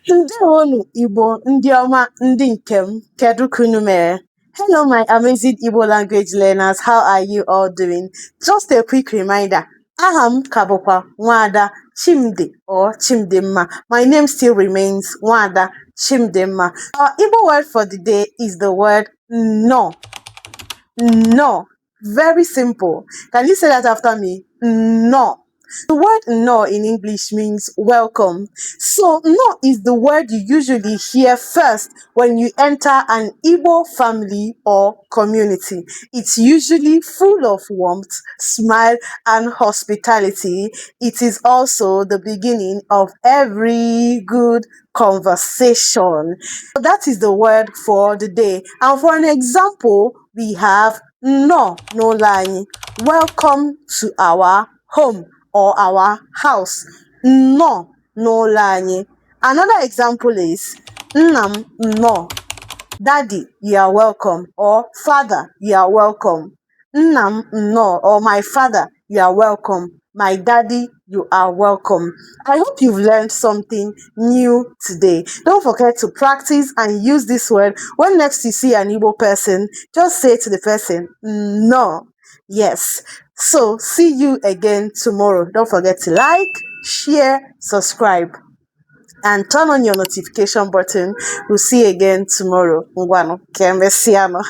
Ndewonu Igbo ndị ọma ndị nke m, kedu ka unu mere? Hello my amazing Igbo language learners, how are you all doing? Just a quick reminder, aha m ka bụkwa Nwaada Chimdi or Chimdimma. My name still remains Nwaada Chimdimma. Our Igbo word for the day is the word Nnọọ. Nnọọ. Very simple. Can you say that after me? Nnọọ. The word no in English means welcome. So no is the word you usually hear first when you enter an Igbo family or community. It's usually full of warmth, smile, and hospitality. It is also the beginning of every good conversation. So that is the word for the day. And for an example, we have no line. Welcome to our home or our house. Nnọọ n'ụlọ anyị. Another example is nna m nnọọ. Daddy, you are welcome. Or father, you are welcome. Nna m nnọọ, or my father, you are welcome. My daddy, you are welcome. I hope you've learned something new today. Don't forget to practice and use this word. When next you see an Igbo person, just say to the person, no. Yes. So, see you again tomorrow. Don't forget to like, share, subscribe, and turn on your notification button. We'll see you again tomorrow. Ngwano, kemesiano.